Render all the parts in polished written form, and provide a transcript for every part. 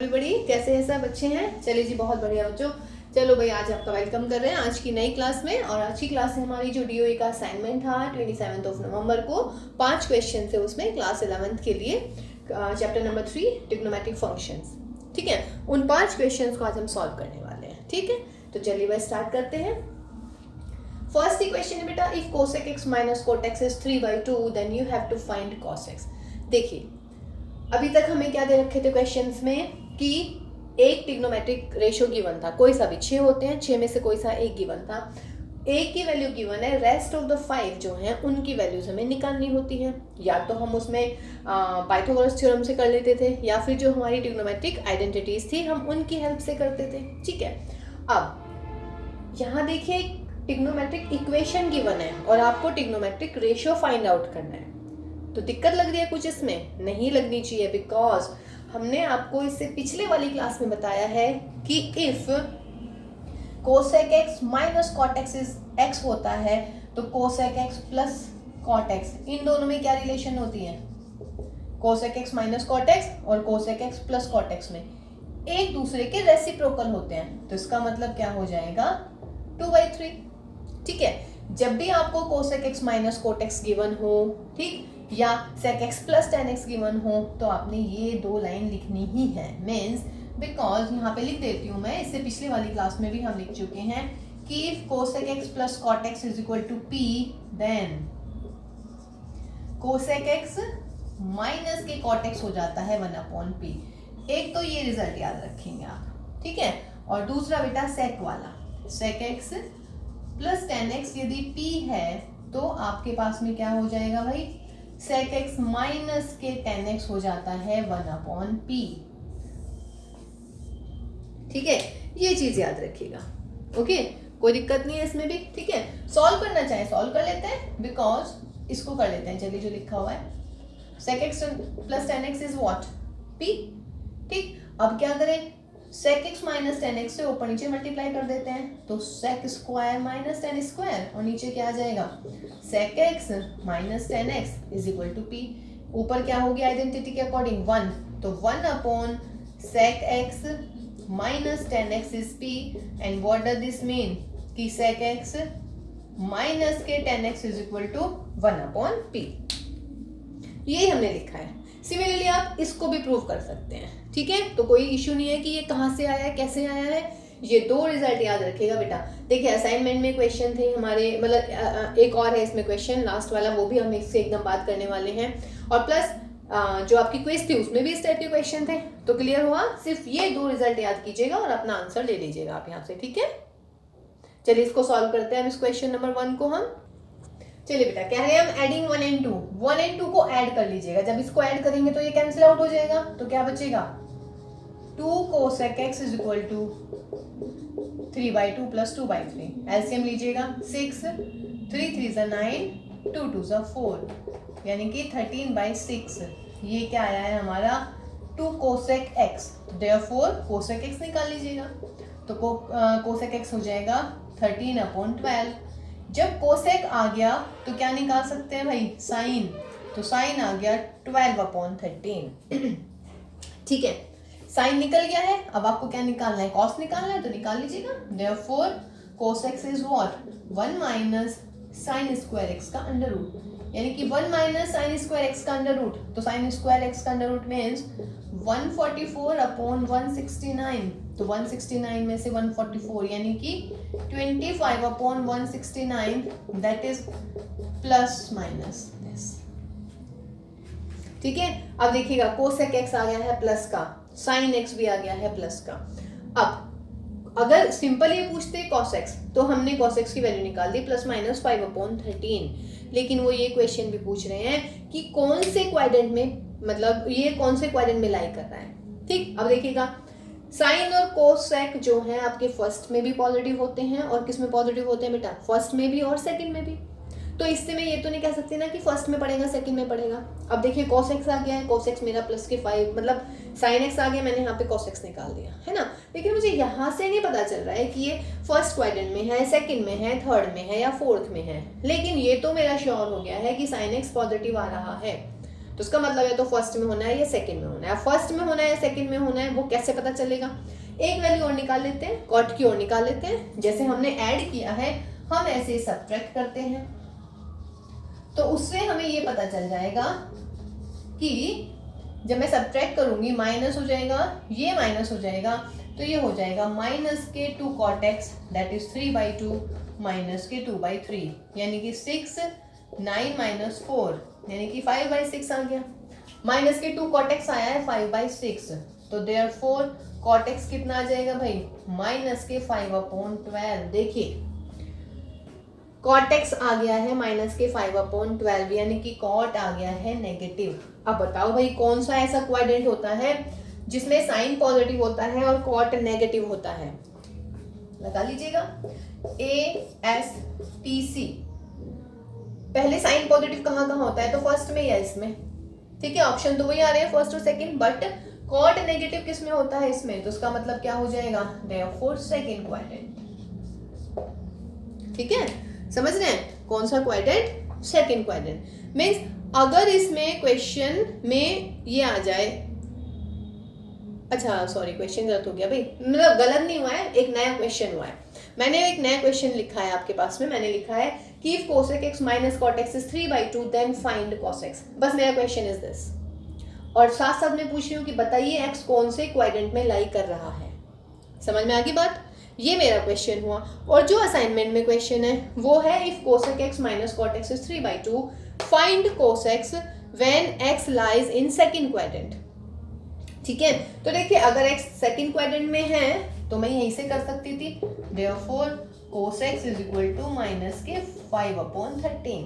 बड़ी कैसे हैं सब? अच्छे हैं? चलिए जी, बहुत बढ़िया बच्चों। चलो भाई, आज आपका वेलकम कर रहे हैं आज की नई क्लास में। और आज की क्लास में हमारी जो डीओए का असाइनमेंट था 27 नवंबर को 5 क्वेश्चन थे उसमें, क्लास 11th के लिए, चैप्टर नंबर 3 ट्रिग्नोमेट्रिक फंक्शंस। ठीक है, उन 5 क्वेश्चंस को आज हम सॉल्व करने वाले हैं। ठीक है, तो चलिए भाई स्टार्ट करते हैं। फर्स्ट इक्वेशन है बेटा, if cosec x minus cot x is 3/2 then you have to find cos x। देखिए, अभी तक हमें क्या दे रखे थे क्वेश्चंस में कि एक ट्रिग्नोमेट्रिक रेशियो गिवन था, कोई सा भी 6 होते हैं, 6 में से कोई सा एक गिवन था, एक की वैल्यू गिवन है, रेस्ट ऑफ द 5 जो हैं उनकी वैल्यूज हमें निकालनी होती हैं। या तो हम उसमें पाइथागोरस थ्योरम से कर लेते थे, या फिर जो हमारी ट्रिग्नोमेट्रिक आइडेंटिटीज थी हम उनकी हेल्प से करते थे। ठीक है, अब यहाँ देखिए ट्रिग्नोमेट्रिक इक्वेशन गिवन है और आपको ट्रिग्नोमेट्रिक रेशियो फाइंड आउट करना है। तो दिक्कत लग रही है कुछ? इसमें नहीं लगनी चाहिए, बिकॉज हमने आपको इससे पिछले वाली क्लास में बताया है कि if cosec x minus cot x x होता है तो cosec x plus cot x, इन दोनों में क्या रिलेशन होती है? cosec x minus cot x और cosec x plus cot x में एक दूसरे के रेसिप्रोकल होते हैं। तो इसका मतलब क्या हो जाएगा? 2/3। ठीक है, जब भी आपको cosec x minus cot x given हो, ठीक, या sec x plus tan x given हो, तो आपने ये दो लाइन लिखनी ही है। मीन्स बिकॉज यहाँ पे लिख देती हूँ मैं, इससे पिछली वाली क्लास में भी हम लिख चुके हैं कि if cosec x plus cot x is equal to p, then cosec x minus के cot x हो जाता है 1/p। एक तो ये रिजल्ट याद रखेंगे आप, ठीक है। और दूसरा बेटा sec वाला, sec x plus tan x यदि p है तो आपके पास में क्या हो जाएगा भाई? sec x माइनस के tan x हो जाता है 1/p। ठीक है, ये चीज याद रखिएगा। ओके, कोई दिक्कत नहीं है इसमें भी। ठीक है, सॉल्व करना चाहे सॉल्व कर लेते हैं, बिकॉज इसको कर लेते हैं। चलिए, जो लिखा हुआ है sec x plus tan x is what? p। ठीक, अब क्या करें? sec x minus tan x से ऊपर नीचे मल्टीप्लाई कर देते हैं, तो sec square minus tan square, और नीचे क्या आ जाएगा? sec x minus tan x is equal to p। ऊपर क्या होगी आइडेंटिटी के अकॉर्डिंग? 1, तो 1/sec x minus tan x is p। And what does this mean? कि sec x माइनस के tan x is equal to 1/p। ये हमने लिखा है। सिमिलरली आप इसको भी प्रूव कर सकते हैं। ठीक है, तो कोई इशू नहीं है कि ये कहाँ से आया है, कैसे आया है। ये दो रिजल्ट याद रखिएगा बेटा। देखिए, असाइनमेंट में क्वेश्चन थे हमारे, मतलब एक और है इसमें क्वेश्चन लास्ट वाला, वो भी हम इससे एकदम बात करने वाले हैं। और प्लस जो आपकी क्विज थी उसमें भी इस टाइप के क्वेश्चन थे। तो क्लियर हुआ? सिर्फ ये दो रिजल्ट याद कीजिएगा और अपना आंसर ले लीजिएगा आप यहाँ से। ठीक है, चलिए इसको सॉल्व करते हैं हम, इस क्वेश्चन नंबर 1 को हम। चलिए बेटा, कह रहे हैं हम एडिंग 1 and 2, 1 and 2 को ऐड कर लीजिएगा। जब इसको ऐड करेंगे तो ये कैंसिल आउट हो जाएगा, तो क्या बचेगा? 2 cosec x is equal to 3/2 plus 2/3। LCM लीजिएगा, 6, 3 3 ज़ा 9, 2 2 ज़ा 4, यानी कि 13/6। ये क्या आया है हमारा? 2 cosec x। Therefore cosec x निकाल लीजिएगा, तो cosec x हो जाएगा 13/12। जब कोसेक आ गया तो क्या निकाल सकते हैं भाई? साइन। तो साइन आ गया 12/13। ठीक है, साइन निकल गया है। अब आपको क्या निकालना है? कॉस निकालना है, तो निकाल लीजिएगा। Therefore cos x is what? 1 minus sine square x का अंडर रूट, यानी कि 1 माइनस साइन स्क्वायर x का अंडर रूट। तो साइन स्क्वायर x का अंडर रूट मीन्स 144/169। तो 169 में से 144, यानी कि 25/169, that is plus minus this. ठीक है, अब देखिएगा cosec x आ गया है प्लस का, sin x भी आ गया है प्लस का। अब अगर सिंपल ये पूछते cos x, तो हमने cos x की वैल्यू निकाल दी प्लस माइनस 5/13। लेकिन वो ये क्वेश्चन भी पूछ रहे हैं कि कौन से क्वाड्रेंट में, मतलब ये कौन से क्वाड्रेंट में लाई कर रहा है। ठीक, अब देखिएगा, साइन और कोसेक जो है आपके फर्स्ट में भी पॉजिटिव होते हैं, और किस में पॉजिटिव होते हैं बेटा? फर्स्ट में भी और सेकंड में भी। तो इससे मैं ये तो नहीं कह सकती ना कि फर्स्ट में पड़ेगा सेकंड में पड़ेगा। अब देखिए cos x आ गया है, cos x मेरा प्लस के 5, मतलब sin x आ गया, मैंने यहाँ पे cos x निकाल दिया है ना। लेकिन मुझे यहाँ से नहीं पता चल रहा है कि ये फर्स्ट क्वाड्रेंट में है, सेकंड में है, थर्ड में है या फोर्थ में है। लेकिन ये तो मेरा श्योर हो गया है कि sin x पॉजिटिव आ रहा है। तो उसका मतलब है तो फर्स्ट में होना है या सेकंड में होना है। फर्स्ट में होना है या सेकंड में होना है वो कैसे पता चलेगा? एक वैल्यू और निकाल लेते हैं, कॉट की और निकाल लेते हैं। जैसे हमने ऐड किया है हम ऐसे सब्ट्रैक्ट करते हैं, तो उससे हमें ये पता चल जाएगा कि जब मैं सब्ट्रैक्ट करूंगी माइनस हो जाएगा, ये माइनस हो जाएगा, तो ये हो जाएगा माइनस के 2 cot x that is 3/2 minus के 2/3 यानी कि 6 9 माइनस 4 यानी कि 5/6 आ गया। माइनस के 2 cot x आया है 5/6, तो देयरफॉर cot x कितना आ जाएगा भाई? माइनस के 5/12। देखिए cot x आ गया है माइनस के 5/12 यानी कि cot आ गया है नेगेटिव। अब बताओ भाई कौन सा ऐसा क्वाड्रेंट होता है जिसमें साइन पॉजिटिव होता है और cot नेगेटिव होता है? लगा लीजिएगा, ASTC। पहले साइन पॉजिटिव कहाँ कहाँ होता है? तो फर्स्ट में या इसमें, ठीक है। ऑप्शन तो वही आ रहे हैं फर्स्ट और सेकंड, बट cot नेगेटिव किस में होता है? इसमें। तो उसका मतलब क्या हो जाएगा? Therefore second quadrant. ठीक है, समझ रहे हैं कौन सा क्वाड्रेंट? Second quadrant. मींस अगर इसमें क्वेश्चन में ये आ जाए, अच्छा सॉरी क्वेश्चन गलत हो गया भाई, मतलब गलत नहीं हुआ है, एक नया क्वेश्चन हुआ है। मैंने एक नया क्वेश्चन लिखा है आपके पास में, मैंने लिखा है कि if cosec x minus cot x is 3/2 then find cos x। बस मेरा क्वेश्चन इज दिस, और साथ साथ मैं पूछ रही हूँ कि बताइए x कौन से क्वाड्रेंट में लाई कर रहा है। समझ में आ गई बात? ये मेरा क्वेश्चन हुआ। और जो असाइनमेंट में क्वेश्चन है वो है if cosec x minus cot x is 3/2 find cos x when x lies in second quadrant। ठीक है, तो देखिए अगर x सेकंड क्वाड्रेंट में है तो मैं यहीं से कर सकती थी, therefore cos x is equal to minus के 5/13।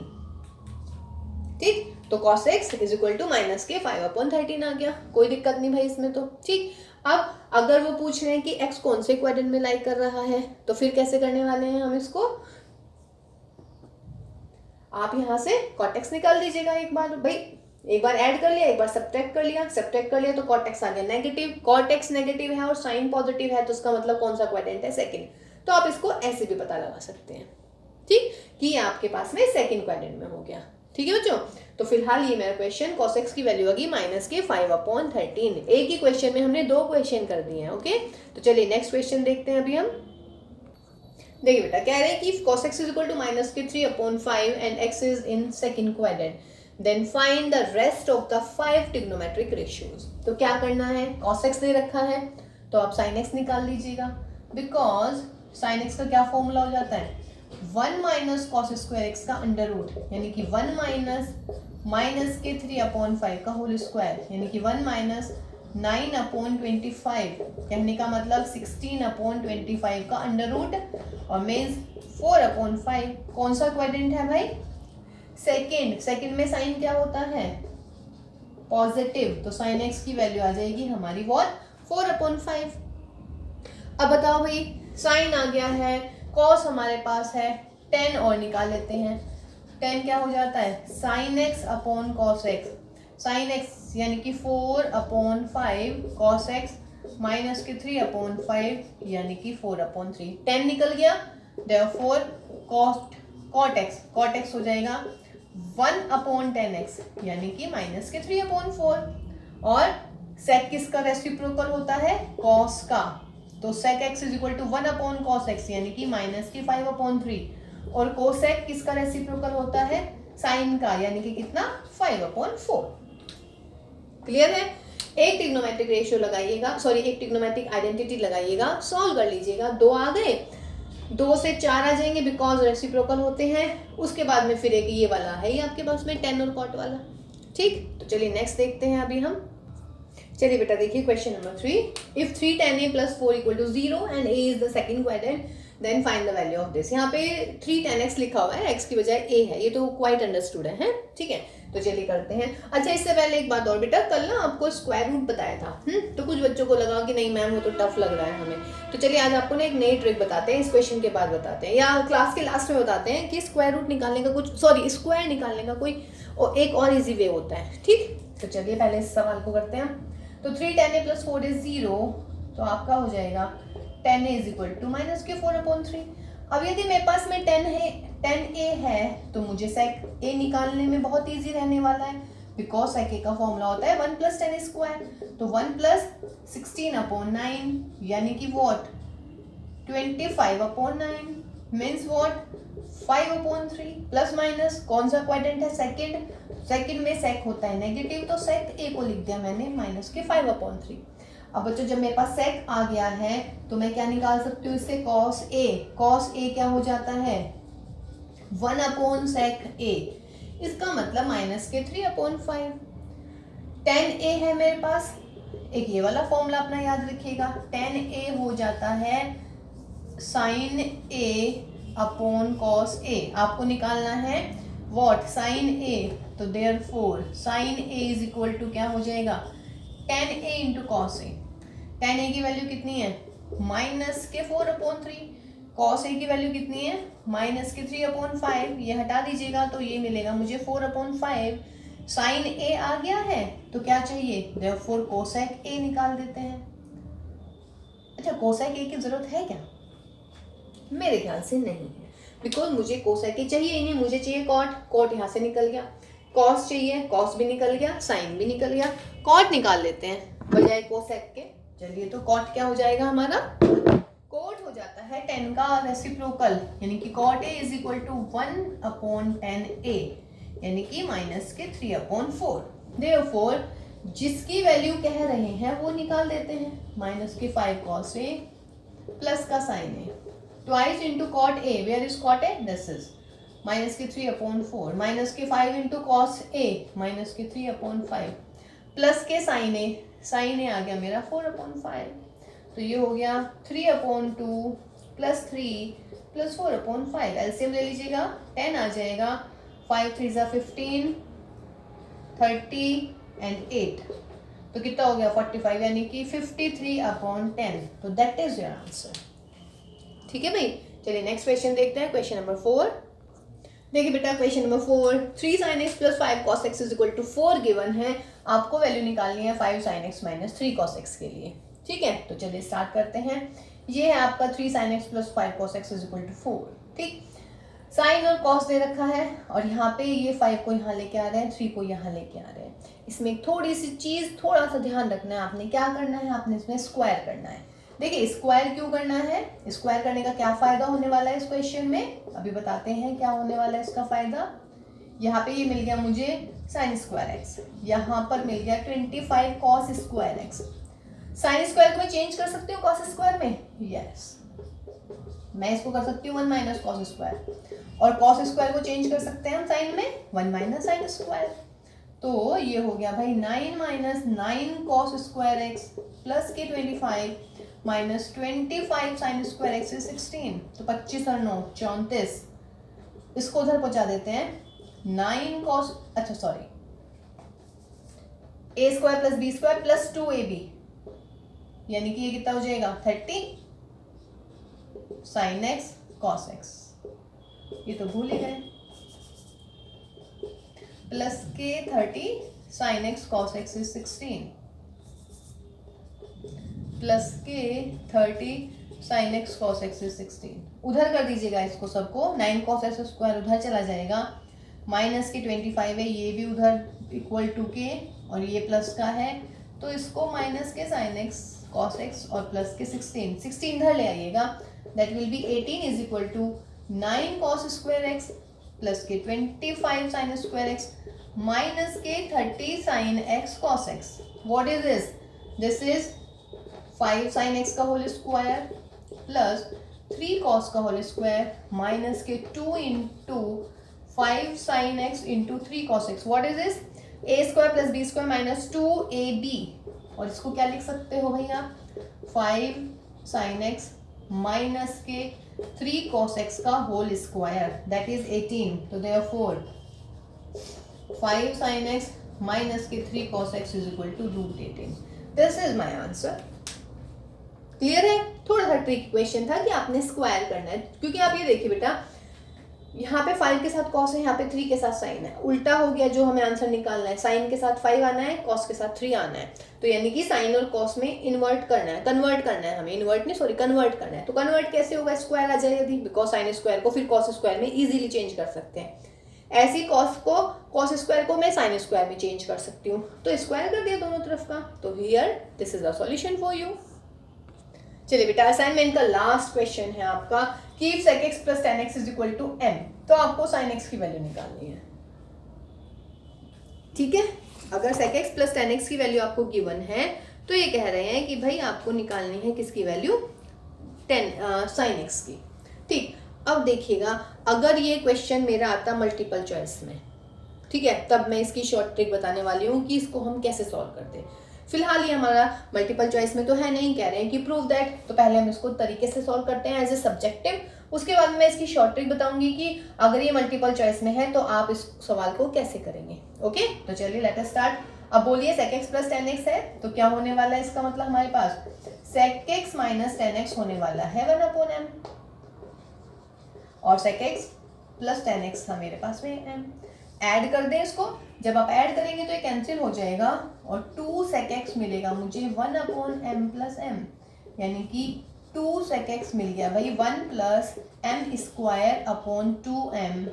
ठीक, तो cos x is equal to minus के 5/13 आ गया, कोई दिक्कत नहीं भाई इसमें तो। ठीक, अब अगर वो पूछ रहे हैं कि x कौन से क्वाड्रेंट में लाई कर रहा है तो फिर कैसे करने वाले हैं हम इसको? आप यहां से cot x निकाल दीजिएगा एक बार भाई, एक बार ऐड कर लिया, एक बार सब्ट्रैक्ट कर लिया, सब्ट्रैक्ट कर लिया तो cot x आ गया नेगेटिव। cot x नेगेटिव है और साइन पॉजिटिव है तो उसका मतलब कौन सा क्वाड्रेंट है? सेकंड। तो आप इसको ऐसे भी पता लगा सकते हैं, ठीक, कि ये आपके पास में सेकंड क्वाड्रेंट में हो गया। ठीक है बच्चों, तो फिलहाल ये मेरा क्वेश्चन cos x की वैल्यू होगी माइनस के 5/13। एक ही क्वेश्चन में हमने 2 क्वेश्चन कर दिए हैं। ओके, तो चलिए नेक्स्ट क्वेश्चन देखते हैं अभी हम। देखिए बेटा, कह रहे हैं कि cos x is equal to minus के 3/5 and x is in second quadrant then find the rest of the 5 trigonometric ratios। तो क्या करना है? cos x दे रखा है तो आप sin x निकाल लीजिएगा, बिकॉज sin x का क्या फॉर्मूला हो जाता है? 1 माइनस cos स्क्वायर x का अंडर रूट, यानी कि 1 माइनस के 3/5 का होल स्क्वायर, यानी कि 1 माइनस 9/25, कहने का मतलब 16/25 का अंडर रूट, और मीन्स 4/5। कौन सा क्वाड्रेंट है भाई? सेकेंड। सेकेंड में साइन क्या होता है? पॉजिटिव, तो साइन एक्स की वैल्यू आ जाएगी हमारी वॉट? 4/5। अब बताओ भाई, साइन आ गया है, कॉस हमारे पास है, 10 और निकाल लेते हैं। 10 क्या हो जाता है? Sine x upon cos x. Sine x यानी कि 4/5 कॉस एक्स माइनस के 3/5 यानी कि 4/3। 10 निकल गया, देयरफॉर कॉट एक्स हो जाएगा 1/10x यानी कि माइनस के 3/4। और sec किसका रेसिप्रोकल होता है? cos का, तो sec x is equal to 1/cos x यानी कि माइनस के 5/3। और cosec किसका रेसिप्रोकल होता है? sin का, यानी कि कितना? 5/4। क्लियर है? एक ट्रिग्नोमेट्रिक रेशियो लगाइएगा, सॉरी एक ट्रिग्नोमेट्रिक आइडेंटिटी लगाइएगा, सॉल्व कर लीजिएगा। 2 आ गए, 2 से 4 आ जाएंगे बिकॉज रेसिप्रोकल होते हैं। उसके बाद में फिर एक ये वाला है ही आपके पास में 10 और cot वाला। ठीक, तो चलिए नेक्स्ट देखते हैं अभी हम। चलिए बेटा देखिए question number 3। If 3 10a + 4 = 0 and a is the second quadrant then find the value of this. यहाँ पे 3 10x लिखा हुआ है, x की बजाय a है, ये तो क्वाइट अंडरस्टूड है, ठीक है। तो चलिए करते हैं। अच्छा इससे पहले एक बात और बेटा, कल ना आपको स्क्वायर रूट बताया था, तो कुछ बच्चों को लगा कि नहीं मैम वो तो टफ लग रहा है हमें, तो चलिए आज आपको ना एक नई ट्रिक बताते हैं, इस क्वेश्चन के बाद बताते हैं या क्लास के लास्ट में बताते हैं कि स्क्वायर रूट निकालने का कुछ, सॉरी स्क्वायर निकालने का कोई एक और इजी वे होता है। ठीक, तो चलिए पहले इस सवाल को करते हैं। तो 3 10a + 4 = 0, तो आपका हो जाएगा 10a = -4/3। अब यदि मेरे पास में 10a है तो मुझे sec a निकालने में बहुत इजी रहने वाला है, बिकॉज सेक ए का फॉर्मूला होता है 1 + 10 स्क्वायर, तो 1 + 16/9 यानी कि what 25/9 means what 5/3 plus minus कौन सा क्वाड्रेंट है सेकंड, सेकंड में सेक होता है नेगेटिव, तो सेक ए को लिख दिया मैंने माइनस के 5/3। अब बच्चों जब मेरे पास सेक आ गया है तो मैं क्या निकाल सकती हूँ इससे कॉस ए, कॉस ए क्या हो जाता है 1/sec a, इसका मतलब माइनस के 3/5। tan a है मेरे पास, एक ये वाला फॉर्मूला अपना याद रखिएगा, tan a हो जाता है sin a/cos a, आपको निकालना है व्हाट sin a, तो therefore sin a is equal to क्या हो जाएगा tan a into cos a। tan a की वैल्यू कितनी है माइनस के 4/3, cos a की वैल्यू कितनी है माइनस के 3/5, ये हटा दीजिएगा तो ये मिलेगा मुझे 4/5। साइन a आ गया है तो क्या चाहिए देयरफॉर कोसेक a निकाल देते हैं। अच्छा कोसेक a की जरूरत है क्या, मेरे ख्याल से नहीं है, बिकॉज मुझे कोसेक a चाहिए ही नहीं, मुझे चाहिए कॉट, कॉट यहाँ से निकल गया, कॉस चाहिए कॉस भी निकल गया, साइन भी निकल गया, कॉट निकाल लेते हैं बजाय कोसेक के। चलिए तो कॉट क्या हो जाएगा हमारा, कॉट हो जाता है 10 का रेसिप्रोकल, यानी कि cot a is equal to 1/10 a, यानी कि माइनस के 3/4। देयरफॉर जिसकी वैल्यू कह रहे हैं वो निकाल देते हैं, माइनस के 5 cos a प्लस का sine a, twice into cot a, where is cot a, this is minus के 3/4, माइनस के 5 इंटू कॉस a, माइनस के 3/5 प्लस के साइन a, साइन a आ गया मेरा 4/5, तो ये हो गया 3/2 प्लस 3 प्लस 4/5, एलसीएम ले लीजिएगा 10 आ जाएगा, 5 3 ज़ा 15, 30 एंड 8, तो कितना हो गया 45, यानी कि 53/10, तो दैट इज योर आंसर। ठीक है भाई, चलिए नेक्स्ट क्वेश्चन देखते हैं, क्वेश्चन नंबर 4। देखिए बेटा question number 4, 3 sin x plus 5 cos x is equal to 4 given है, आपको वैल्यू निकालनी है 5 sin x minus 3 cos x के लिए। ठीक है, तो चलिए स्टार्ट करते हैं। ये है आपका 3 sin x plus 5 cos x is equal to 4। ठीक, साइन और कॉस दे रखा है और यहाँ पे ये 5 को यहाँ लेके आ रहे हैं, 3 को यहाँ लेके आ रहे हैं। इसमें थोड़ी सी चीज थोड़ा सा ध्यान रखना है, आपने क्या करना है, आपने इसमें स्क्वायर करना है। देखिए स्क्वायर क्यों करना है, स्क्वायर करने का क्या फायदा होने वाला है इस क्वेश्चन में, अभी बताते हैं क्या होने वाला है इसका फायदा। यहाँ पे ये मिल गया मुझे साइन स्क्वायर एक्स, यहाँ पर मिल गया 25 cos square x. Sine square को मैं चेंज कर सकती हूँ कॉस स्क्वायर में, यस मैं इसको कर सकती हूँ 1 माइनस कॉस स्क्वायर, और कॉस स्क्वायर को चेंज कर सकते हैं हम साइन में 1 माइनस साइन स्क्वायर, तो ये हो गया भाई 9 minus 9 cos square x plus के 25 minus 25 sine square x is 16, तो 25 और 9 34, इसको उधर पहुंचा देते हैं 9 कॉस, अच्छा sorry A square plus B square plus 2ab, यानी कि ये कितना हो जाएगा 30 साइन एक्स कॉस एक्स, ये तो भूल ही गए, प्लस के 30 sine x cos x is 16 plus के 30 sine x cos x is 16, उधर कर दीजिएगा इसको सबको, 9 कॉस एक्स स्क्वायर उधर चला जाएगा, माइनस के 25 है ये भी उधर इक्वल टू के, और ये प्लस का है तो इसको माइनस के साइन एक्स कॉस एक्स और प्लस के 16 इधर ले आइएगा, that will be 18 is equal to 9 cos square x plus के 25 साइन स्क्वायर एक्स माइनस के 30 sine x cos x. What is this, this is 5 sine x का whole square plus 3 cos का whole square minus के 2 into 5 sine x into 3 cos x. What is this, A square plus B square minus 2ab, और इसको क्या लिख सकते हो भैया 5 साइन एक्स माइनस के 3 cos x का होल स्क्वायर दैट इज 18, तो देयरफॉर 5 sin x माइनस के 3 cos x is equal to √18। This is my answer. Clear है, थोड़ा सा ट्रिक क्वेश्चन था कि आपने स्क्वायर करना है, क्योंकि आप ये देखिए बेटा यहाँ पे 5 के साथ cos है, यहाँ पे 3 के साथ साइन है, उल्टा हो गया जो हमें आंसर निकालना है, साइन के साथ 5 आना है, cos के साथ 3 आना है, तो यानी कि साइन और cos में इन्वर्ट करना है, कन्वर्ट करना है हमें, इन्वर्ट नहीं सॉरी कन्वर्ट करना है। तो कन्वर्ट कैसे होगा, स्क्वायर आ जाएगा, बिकॉज साइन स्क्वायर को फिर cos स्क्वायर में इजीली चेंज कर सकते हैं। ऐसी कॉस स्क्वायर को मैं साइन स्क्वायर में चेंज कर सकती हूँ, तो स्क्वायर कर दिया दोनों तरफ का, तो here this is the solution for you. चलिए बेटा, असाइनमेंट का लास्ट क्वेश्चन है आपका कि if sec x plus tan x is equal to m, तो आपको sin x की वैल्यू निकालनी है। ठीक है, अगर sec x plus tan x की वैल्यू आपको गिवन है तो ये कह रहे हैं कि भाई आपको निकालनी है किसकी वैल्यू, sin x की। ठीक, अब देखिएगा अगर ये क्वेश्चन मेरा आता मल्टीपल चॉइस में, ठीक है, तब मैं इसकी शॉर्ट ट्रिक बताने वाली हूँ कि इसको हम कैसे सॉल्व करते हैं। फिलहाल ये हमारा मल्टीपल चॉइस में तो है नहीं, कह रहे हैं कि प्रूव दैट, तो पहले हम इसको तरीके से सॉल्व करते हैं एज ए सब्जेक्टिव, उसके बाद मैं इसकी शॉर्ट ट्रिक बताऊंगी कि अगर ये मल्टीपल चॉइस में है तो आप इस सवाल को कैसे करेंगे। ओके, तो चलिए लेट अस स्टार्ट। अब बोलिए sec x plus tan x है तो क्या होने वाला है, इसका मतलब हमारे पास sec x minus tan x होने वाला है 1/m, और sec x plus tan x था मेरे पास में m। ऐड कर दें इसको, जब आप ऐड करेंगे तो ये कैंसिल हो जाएगा और 2 sec x मिलेगा मुझे 1/m plus m, यानी कि 2 sec x मिल गया भाई 1 plus m square upon 2m,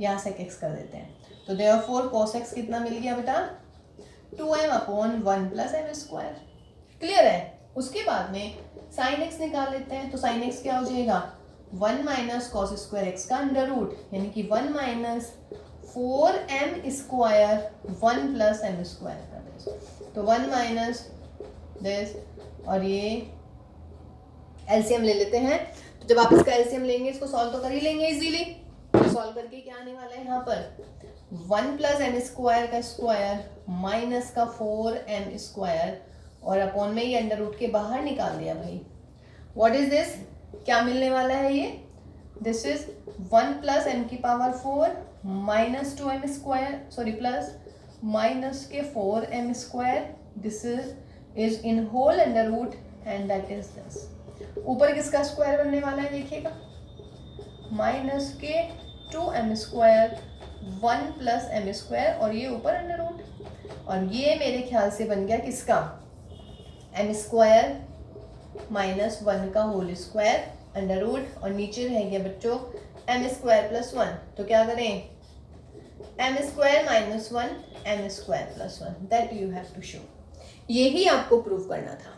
यहाँ sec x कर देते हैं, तो देयरफॉर cos x कितना मिल गया बेटा, 2m upon 1 plus m square. Clear है। उसके बाद में sin x निकाल लेते हैं, तो sin x क्या हो जाएगा, 1 माइनस कॉस स्क्वायर x का अंडर रूट, यानी कि 1 minus 4m square 1 plus m square कर दे, तो 1 माइनस दिस, और ये एलसीएम ले लेते हैं। तो जब आप इसका एलसीएम लेंगे, इसको सॉल्व तो कर ही लेंगे इजीली, तो सॉल्व करके क्या आने वाला है यहाँ पर 1 प्लस m स्क्वायर का स्क्वायर माइनस का 4m स्क्वायर, और अपॉन में ये अंडर रूट के बाहर निकाल दिया भाई। व्हाट इज दिस, क्या मिलने वाला है ये, दिस इज 1 प्लस m की power 4 minus 2m square, sorry plus minus के 4m square, this is in whole under root and that is this. ऊपर किसका स्क्वायर बनने वाला है देखिएगा, माइनस के 2m square 1 plus m square, और ये ऊपर अंडर रूट, और ये मेरे ख्याल से बन गया किसका, m स्क्वायर माइनस 1 का होल स्क्वायर अंडर रूट, और नीचे रह गया बच्चों m स्क्वायर प्लस 1, तो क्या करें, m square minus 1 m square plus 1, that you have to show. यही आपको प्रूव करना था।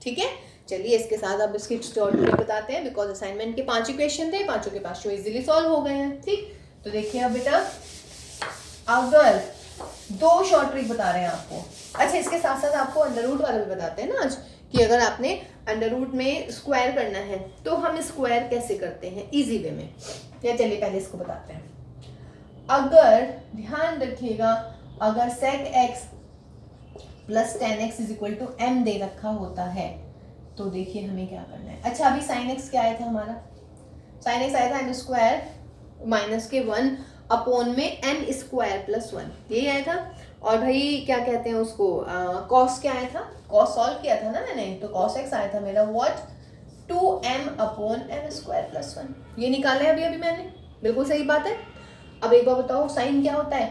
ठीक है, चलिए इसके साथ अब इसकी शॉर्ट ट्रिक बताते हैं, बिकॉज असाइनमेंट के 5 ही क्वेश्चन थे, पांचों के 5 इजीली सॉल्व हो गए हैं। ठीक, तो देखिए अब बेटा, अगर 2 शॉर्ट ट्रिक बता रहे हैं आपको, अच्छा इसके साथ साथ आपको अंडर रूट वाला भी बताते हैं ना आज, कि अगर आपने अंडर रूट में स्क्वायर करना है तो हम स्क्वायर कैसे करते हैं इजी वे में, या चलिए पहले इसको बताते हैं। अगर ध्यान रखिएगा, अगर sec x plus tan x is equal to m दे रखा होता है, तो देखिए हमें क्या करना है। अच्छा अभी sin x क्या आया था हमारा, sin x आया था m स्क्वायर माइनस के 1 अपॉन में m स्क्वायर प्लस 1, यही आया था। और भाई क्या कहते हैं उसको, cos क्या आया था, cos सॉल्व किया था ना मैंने, तो cos x आया था मेरा what, 2m upon m square plus 1, ये निकाला है अभी मैंने, बिल्कुल सही बात है। अब एक बार बताओ साइन क्या होता है,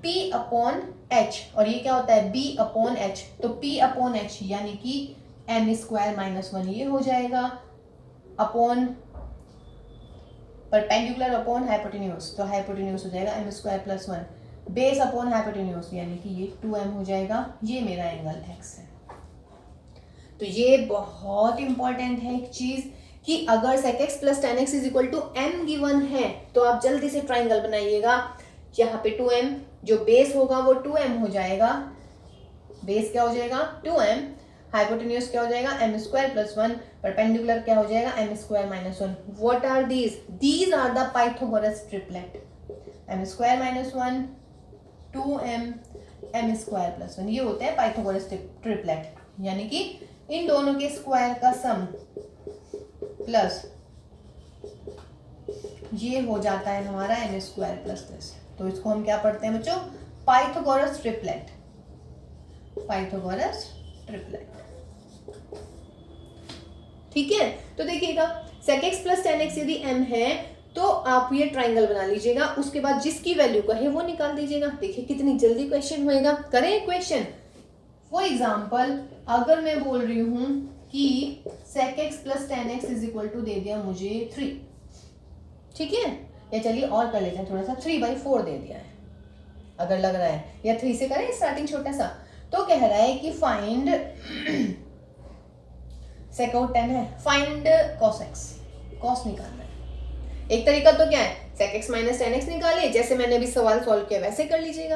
p अपॉन h, और ये क्या होता है b अपॉन h, तो p अपॉन h यानी कि m स्क्वायर माइनस 1 ये हो जाएगा, अपॉन परपेंडिकुलर अपॉन हाइपोटेन्यूज, तो हाइपोटेन्यूज हो जाएगा m square plus 1, base upon hypotenuse यानी कि ये 2m हो जाएगा, ये मेरा एंगल x है। तो ये बहुत इंपॉर्टेंट है एक चीज कि अगर sec x plus tan x is equal to m given है तो आप जल्दी से ट्राइंगल बनाइएगा। यहाँ पे 2m, जो बेस होगा वो 2m हो जाएगा, बेस क्या हो जाएगा 2m, हाइपोटेन्यूज क्या हो जाएगा m स्क्वायर प्लस 1, परपेंडिकुलर क्या हो जाएगा m square minus 1। What are these, these are the Pythagoras triplet, m square minus 1 2m m square plus 1, ये होते हैं पाइथागोरस ट्रिपलेट, यानी कि इन दोनों के स्क्वायर का सम प्लस ये हो जाता है हमारा m स्क्वायर प्लस दिस। तो इसको हम क्या पढ़ते हैं बच्चों, पाइथागोरस ट्रिपलेट, पाइथागोरस ट्रिपलेट। ठीक है, तो देखिएगा sec x plus tan x यदि m है तो आप ये ट्राइंगल बना लीजिएगा, उसके बाद जिसकी वैल्यू कहे वो निकाल दीजिएगा। देखिए कितनी जल्दी क्वेश्चन होएगा। करें क्वेश्चन, फॉर एग्जाम्पल अगर मैं बोल रही हूं कि sec x plus tan x is equal to दे दिया मुझे 3, ठीक है, या चलिए और कर लेते हैं थोड़ा सा, 3/4 दे दिया है अगर लग रहा है, या 3 से करें स्टार्टिंग छोटा सा। तो कह रहा है कि फाइंड सेक आउट 10 है, फाइंड cos x, cos निकालना है। एक तरीका तो क्या है, sec x माइनस 10x निकालिए, जैसे मैंने अभी सवाल सॉल्व किया वैसे कर लीजिएगा।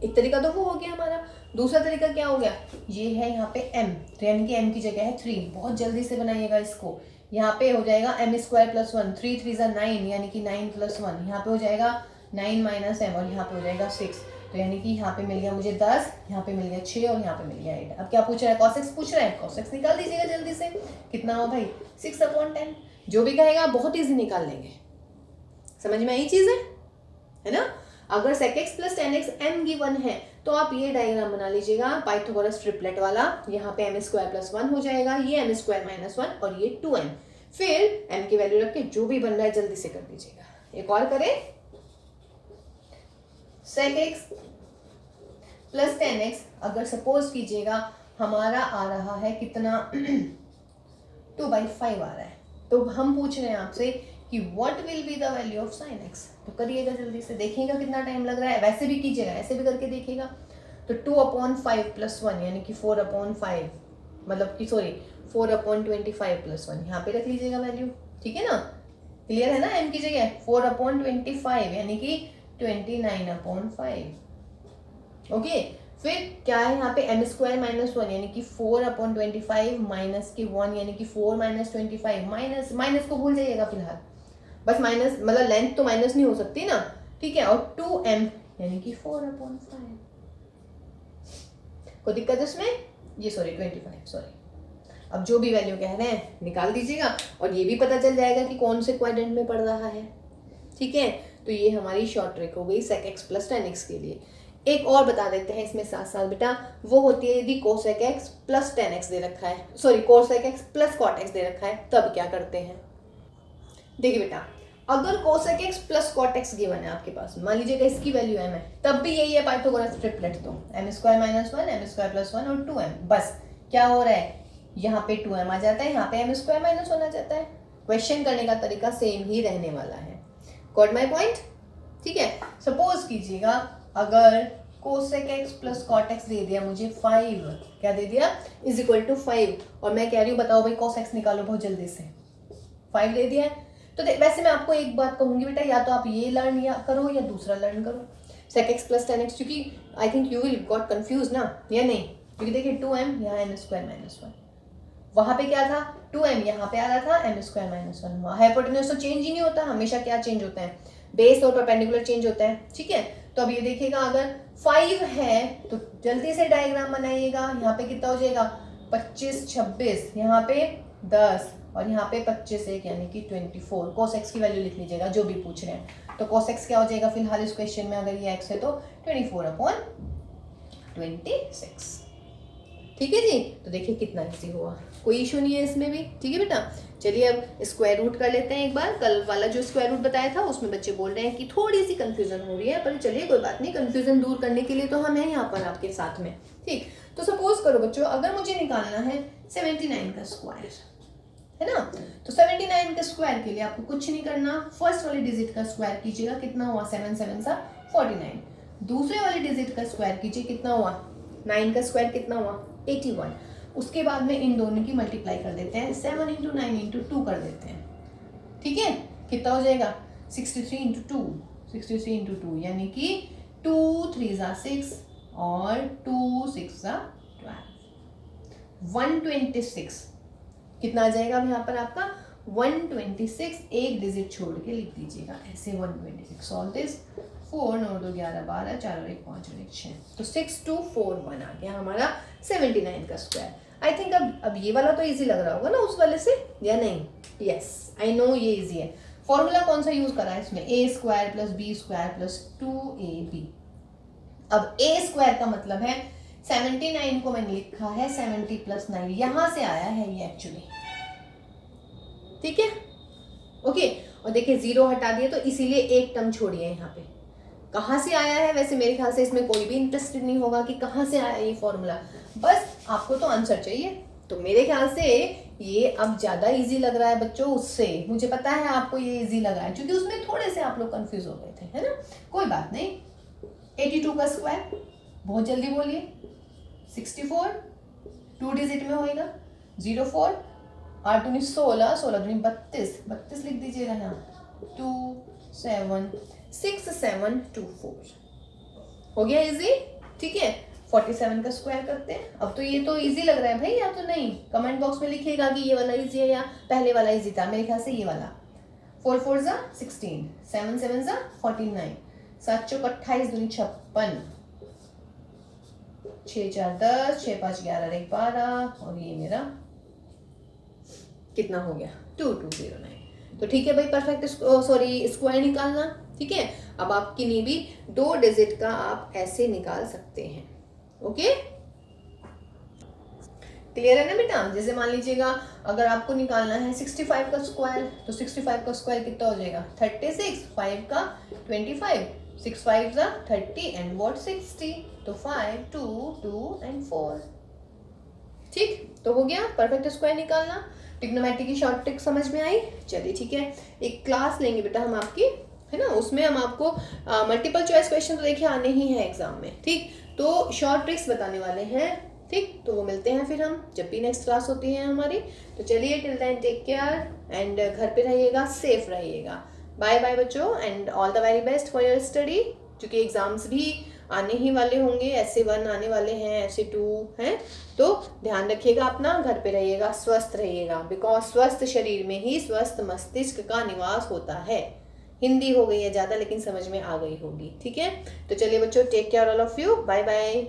एक तरीका तो वो हो गया हमारा। दूसरा तरीका क्या हो गया, ये है यहाँ पे m, तो यानी कि m की जगह है 3, बहुत जल्दी से बनाइएगा इसको। यहाँ पे हो जाएगा m स्क्वायर प्लस 1, 3 3 9 यानी कि 9 प्लस 1, यहाँ पे हो जाएगा 9 माइनस m और यहाँ पे हो जाएगा 6, तो यानी कि यहाँ पे मिल गया मुझे 10, यहाँ पे मिल गया 6 और यहाँ पे मिल गया 8। अब क्या पूछ रहा है, cos x पूछ रहा है, cos x निकाल दीजिएगा जल्दी से। कितना हो भाई, 6/10। जो भी कहेगा बहुत ईजी निकाल लेंगे। समझ में आई चीज है ना। अगर sec x plus 10x m given है तो आप ये डायग्राम बना लीजिएगा पाइथागोरस ट्रिपलेट वाला। यहाँ पे m स्क्वायर प्लस 1 हो जाएगा, ये m स्क्वायर माइनस 1 और ये 2m। फिर m की वैल्यू रख के जो भी बन रहा है जल्दी से कर दीजिएगा। एक और करें, sec x प्लस 10x अगर सपोज कीजिएगा हमारा आ रहा है कितना 2/5 आ रहा है, तो हम पूछ रहे हैं आपसे कि what will be the value of sin x। तो करिएगा जल्दी से, देखिएगा कितना टाइम लग रहा है, वैसे भी कीजिएगा ऐसे भी करके देखिएगा। तो 2/5 प्लस 1 यानी कि 4/5, मतलब कि सॉरी 4/25 प्लस 1, यहाँ पे रख लीजिएगा वैल्यू, ठीक है ना। क्लियर है ना, m की जगह 4/25 यानी कि 29/5। ओके, फिर क्या है यहाँ पे m स्क्वायर माइनस 1 यानी कि 4/25 माइनस के 1 यानी कि 4 माइनस 25, माइनस को भूल जाइएगा फिलहाल, बस माइनस मतलब लेंथ तो माइनस नहीं हो सकती ना, ठीक है। और 2m यानी कि 4/5। कोई दिक्कत है इसमें, ये सॉरी 25 सॉरी। अब जो भी वैल्यू कह रहे हैं निकाल दीजिएगा और ये भी पता चल जाएगा कि कौन से क्वाड्रेंट में पड़ रहा है, ठीक है। तो ये हमारी शॉर्ट ट्रिक हो गई sec x प्लस 10x के लिए। एक और बता देते हैं इसमें साथ साथ बेटा, वो होती है यदि cosec x प्लस 10x दे रखा है, sorry cosec x plus cot x दे रखा है, तब क्या करते हैं। देखिए बेटा, अगर cosec x plus cot x given है आपके पास, मान लीजिएगा इसकी वैल्यू m है, तब भी यही है पाइथागोरस ट्रिपलेट। तो m square minus 1, m square plus 1 और 2m, बस क्या हो रहा है, यहाँ पे 2m आ जाता है, यहाँ पे m स्क्वायर माइनस 1 आ जाता है। क्वेश्चन करने का तरीका सेम ही रहने वाला है। गॉट माई पॉइंट, ठीक है। सपोज कीजिएगा अगर cosec x plus cot x दे दिया मुझे 5, क्या दे दिया, इज इक्वल टू 5, और मैं कह रही हूँ बताओ भाई cos x निकालो बहुत जल्दी से, 5 दे दिया है। तो वैसे मैं आपको एक बात कहूंगी बेटा, या तो आप ये लर्न या करो या दूसरा लर्न करो, sec x प्लस 10x, क्योंकि I think you will got confuse ना, या नहीं, क्योंकि देखिए 2m यहाँ m स्क्वायर माइनस 1, वहां पे क्या था 2m, यहाँ पे आ रहा था m स्क्वायर माइनस 1। हाइपोटेन्यूज तो चेंज ही नहीं होता, हमेशा क्या चेंज होता है, बेस और परपेंडिकुलर चेंज होता है, ठीक है। तो अब ये देखिएगा अगर 5 है तो जल्दी से डायग्राम बनाइएगा। यहाँ पे कितना हो जाएगा 25 26, यहाँ पे 10 और यहाँ पे 25 1 यानी कि 24। cos x की वैल्यू लिख लीजिएगा जो भी पूछ रहे हैं। तो cos x क्या हो जाएगा फिलहाल इस क्वेश्चन में, अगर ये x है तो 24/26, ठीक है जी। तो देखिए कितना इजी हुआ, कोई इशू नहीं है इसमें भी, ठीक है बेटा। चलिए अब स्क्वायर रूट कर लेते हैं एक बार। कल वाला जो स्क्वायर रूट बताया था उसमें बच्चे बोल रहे हैं कि थोड़ी सी कंफ्यूजन हो रही है, पर चलिए कोई बात नहीं, कंफ्यूजन दूर करने के लिए तो हम हैं यहाँ पर आपके साथ में, ठीक। तो सपोज करो बच्चों, अगर मुझे निकालना है 79 का स्क्वायर, है ना, तो 79 का स्क्वायर के लिए आपको कुछ नहीं करना, फर्स्ट वाले डिजिट का स्क्वायर कीजिएगा, कितना हुआ 7 7 49। दूसरे वाले डिजिट का स्क्वायर कीजिए, कितना हुआ 9 का स्क्वायर कितना हुआ 81। उसके बाद में इन दोनों की मल्टीप्लाई कर देते हैं, 7 × 9 × 2 कर देते हैं, ठीक है। कितना हो जाएगा 63 × 2, 63 × 2 यानी कि 2 3 6 और 2 6 12, 126। कितना आ जाएगा अब यहाँ पर आपका 126, एक डिजिट छोड़ के लिख दीजिएगा ऐसे 126। सॉल्व दिस, 4 9 2 11 12 4 और 1 5 और 1 6, तो 6241 आ गया हमारा 79 का स्क्वायर। आई थिंक अब ये वाला तो इजी लग रहा होगा ना उस वाले से, या नहीं। यस आई नो ये इजी है। फॉर्मूला कौन सा यूज करा है इसमें, a square plus b square plus 2ab। अब a स्क्वायर का मतलब है 79 को मैंने लिखा है 70 + 9, यहां से आया है ये एक्चुअली, ठीक है ओके। और देखिए 0 हटा दिए तो इसीलिए एक टर्म छोड़िए यहाँ पे। कहाँ से आया है, वैसे मेरे ख्याल से इसमें कोई भी इंटरेस्टेड नहीं होगा कि कहाँ से आया ये फॉर्मूला, बस आपको तो आंसर चाहिए। तो मेरे ख्याल से ये अब ज़्यादा इजी लग रहा है बच्चों उससे, मुझे पता है आपको ये इजी लग रहा है क्योंकि उसमें थोड़े से आप लोग कंफ्यूज हो गए थे, है ना, कोई बात नहीं। 82 का स्क्वायर, बहुत जल्दी बोलिए। 64 2 डिजिट में होएगा। 04 8 दूनी 16, 16 दूनी 32, 32 लिख दीजिएगा यहाँ। 2 7 6 7 2 4 हो गया इजी, ठीक है। 47 का स्क्वायर करते हैं। अब तो ये तो इजी लग रहा है भाई, या तो नहीं? कमेंट बॉक्स में लिखिएगा कि ये वाला इजी है या पहले वाला इजी था। मेरे ख्याल से ये वाला। 4 4 जा 16, 7 7 जा 49, 7 चौक 28 दूनी 56, 6 4 10, 6 5 11 1 12, और ये मेरा कितना हो गया 2209। तो ठीक है भाई, परफेक्ट सॉरी स्क्वायर निकालना, ठीक है। अब आप किन्हीं भी 2 डिजिट का आप ऐसे निकाल सकते हैं, ओके। क्लियर है ना बेटा? जैसे मान लीजिएगा अगर आपको निकालना है 65 का स्क्वायर, तो 65 का स्क्वायर कितना हो जाएगा? 36, 5 का 25, 6 5 जा 30 एंड व्हाट 60, तो 5 2 2 एंड 4, ठीक। तो हो गया परफेक्ट स्क्वायर निकालना। ट्रिग्नोमेट्री की शॉर्ट ट्रिक समझ में आई? चलिए ठीक है, एक क्लास लेंगे बेटा हम आपकी, है ना, उसमें हम आपको मल्टीपल चॉइस क्वेश्चन तो देखिए आने ही है एग्जाम में, ठीक। तो शॉर्ट ट्रिक्स बताने वाले हैं, ठीक। तो वो मिलते हैं फिर हम जब भी नेक्स्ट क्लास होती है हमारी। तो चलिए till then take care and घर पे रहिएगा, सेफ रहिएगा। बाय बाय बच्चों and all the very best for your study, क्योंकि एग्जाम्स भी आने ही वाले होंगे, ऐसे 1 आने वाले हैं, ऐसे 2 हैं। तो ध्यान रखिएगा अपना, घर पे रहिएगा, स्वस्थ रहिएगा, बिकॉज स्वस्थ शरीर में ही स्वस्थ मस्तिष्क का निवास होता है। हिंदी हो गई है ज़्यादा लेकिन समझ में आ गई होगी, ठीक है। तो चलिए बच्चों, take care all of you, bye bye.